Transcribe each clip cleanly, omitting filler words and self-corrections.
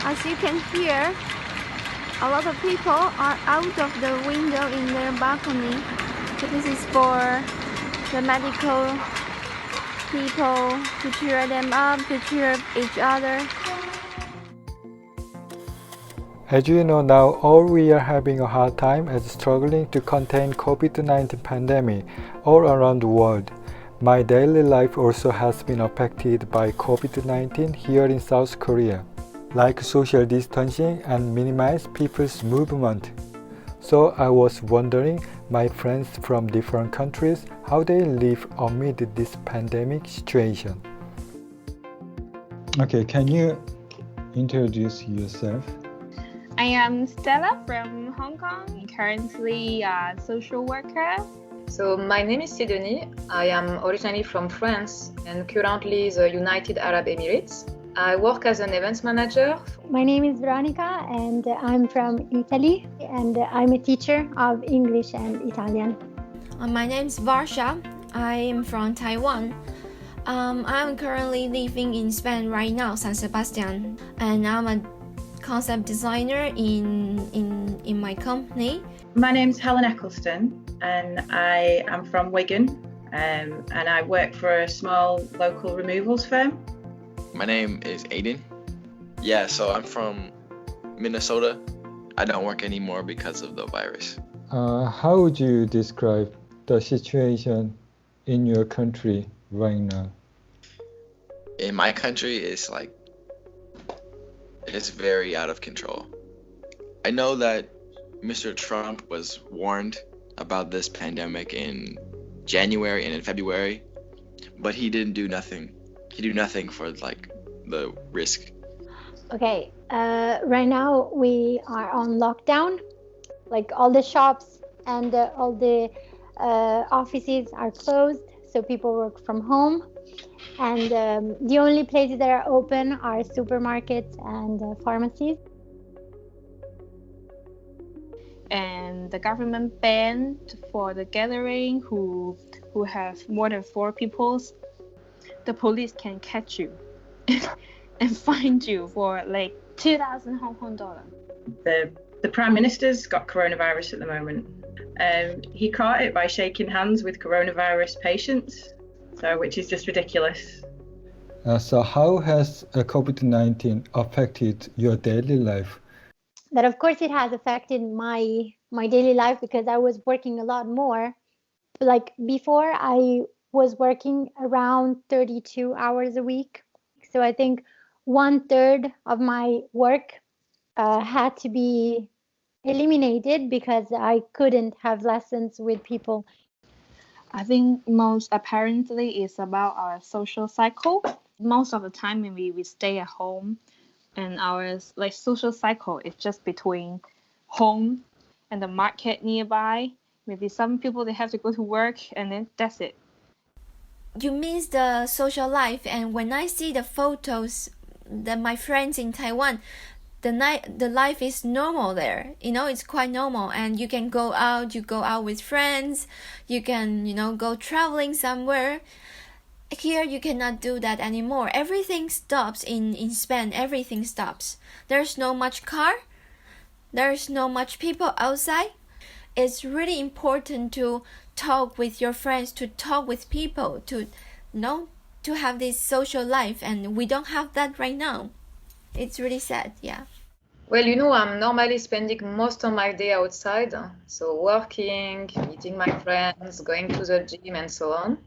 As you can hear, a lot of people are out of the window in their balcony. So this is for the medical people to cheer them up, to cheer up each other. As you know now, all we are having a hard time as struggling to contain COVID-19 pandemic all around the world. My daily life also has been affected by COVID-19 here in South Korea, like social distancing and minimize people's movement. So I was wondering my friends from different countries how they live amid this pandemic situation. Okay, can you introduce yourself? I am Stella from Hong Kong, currently a social worker. So my name is Sidonie. I am originally from France and currently the United Arab Emirates. I work as an events manager. My name is Veronica and I'm from Italy and I'm a teacher of English and Italian. My name is VARSHA. I am from Taiwan. I'm currently living in Spain right now, San Sebastian, and I'm a concept designer in my company. My name's Helen ECCLESTON and I am from Wigan and I work for a small local removals firm. My name is AIDAN. Yeah, so I'm from Minnesota. I don't work anymore because of the virus. How would you describe the situation in your country right now? In my country, it's very out of control. I know that Mr. Trump was warned about this pandemic in January and in February, but he didn't do nothing. He did nothing for the risk. Okay, right now we are on lockdown. Like all the shops and all the offices are closed, so people work from home. And the only places that are open are supermarkets and pharmacies. And the government banned for the gathering who have more than 4 people. The police can catch you and find you for like 2,000 Hong Kong dollar. The Prime Minister's got coronavirus at the moment. He caught it by shaking hands with coronavirus patients, which is just ridiculous. So how has COVID-19 affected your daily life? That of course it has affected my daily life because I was working a lot more. Like before I was working around 32 hours a week. So I think 1/3 of my work had to be eliminated because I couldn't have lessons with people. I think most apparently is about our social cycle. Most of the time when we stay at home, and our social cycle is just between home and the market nearby. Maybe some people they have to go to work and then that's it. You miss the social life, and when I see the photos that my friends in Taiwan, the life is normal there. It's quite normal, and you can go out with friends, you can go traveling somewhere. Here you cannot do that anymore. Everything stops in Spain. Everything stops. There's no much car, there's no much people outside. It's really important to talk with your friends, to talk with people, to have this social life, and we don't have that right now. It's really sad, yeah. Well, I'm normally spending most of my day outside, so working, meeting my friends, going to the gym and so on.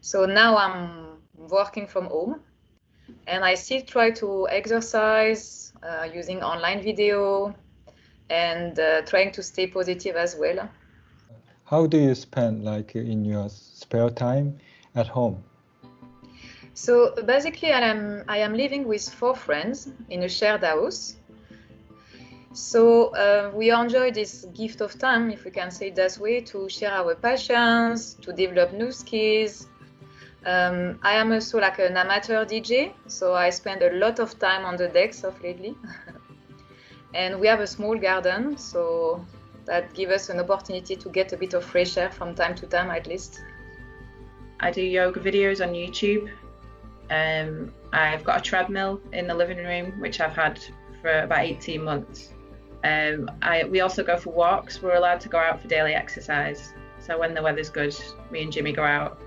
So now I'm working from home and I still try to exercise using online video and trying to stay positive as well. How do you spend in your spare time at home? So basically I am living with 4 friends in a shared house. So we enjoy this gift of time, if we can say it that way, to share our passions, to develop new skills. I am also an amateur DJ, so I spend a lot of time on the decks of lately. And we have a small garden, so that gives us an opportunity to get a bit of fresh air from time to time at least. I do yoga videos on YouTube. I've got a treadmill in the living room, which I've had for about 18 months. We also go for walks. We're allowed to go out for daily exercise. So when the weather's good, me and Jimmy go out.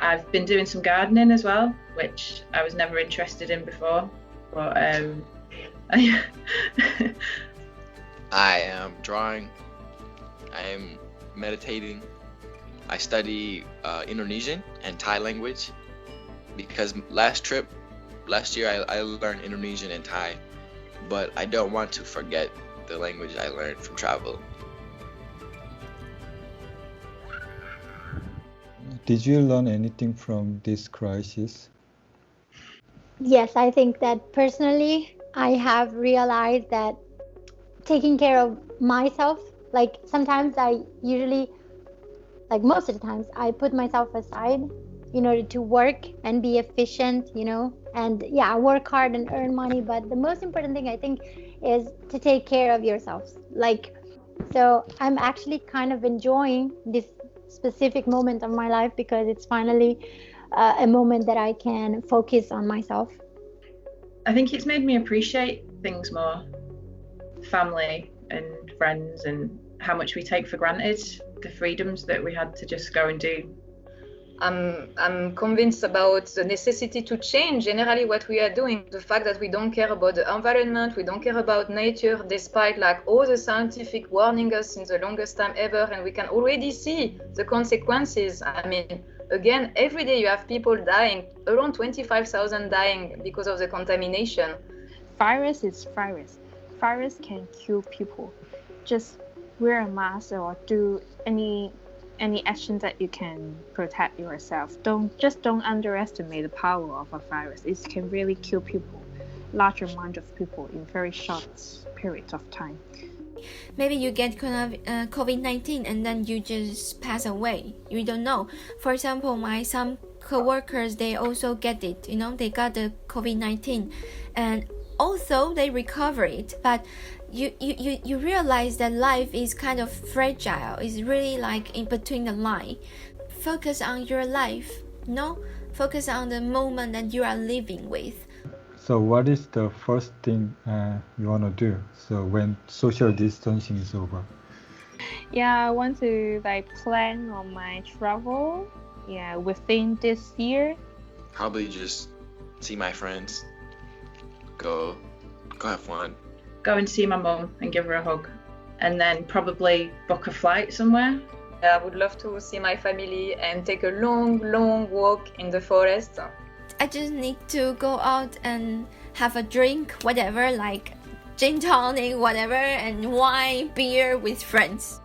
I've been doing some gardening as well, which I was never interested in before. But I am drawing. I am meditating. I study Indonesian and Thai language because last year I learned Indonesian and Thai, but I don't want to forget the language I learned from travel. Did you learn anything from this crisis? Yes, I think that personally, I have realized that taking care of myself, like sometimes most of the times, I put myself aside in order to work and be efficient, and yeah, work hard and earn money. But the most important thing I think is to take care of yourselves. So I'm actually kind of enjoying this specific moment of my life because it's finally a moment that I can focus on myself. I think it's made me appreciate things more, family and friends, and how much we take for granted, the freedoms that we had to just go and do. I'm convinced about the necessity to change generally what we are doing. The fact that we don't care about the environment, we don't care about nature, despite all the scientific warning us in the longest time ever, and we can already see the consequences. I mean, again, every day you have people dying, around 25,000 dying because of the contamination. Virus is virus. Virus can kill people. Just wear a mask or do any action that you can protect yourself. Don't underestimate the power of a virus. It can really kill people, large amount of people in very short periods of time. Maybe you get COVID-19 and then you just pass away. You don't know. For example, some co-workers, they also get it. They got the COVID-19, and although they recover it, but you realize that life is kind of fragile. It's really in between the line. Focus on your life, focus on the moment that you are living with. So what is the first thing you want to do when social distancing is over? Yeah, I want to plan on my travel within this year. Probably just see my friends, go have fun. Go and see my mum and give her a hug, and then probably book a flight somewhere. I would love to see my family and take a long walk in the forest. I just need to go out and have a drink, whatever, like gin tonic, whatever, and wine, beer with friends.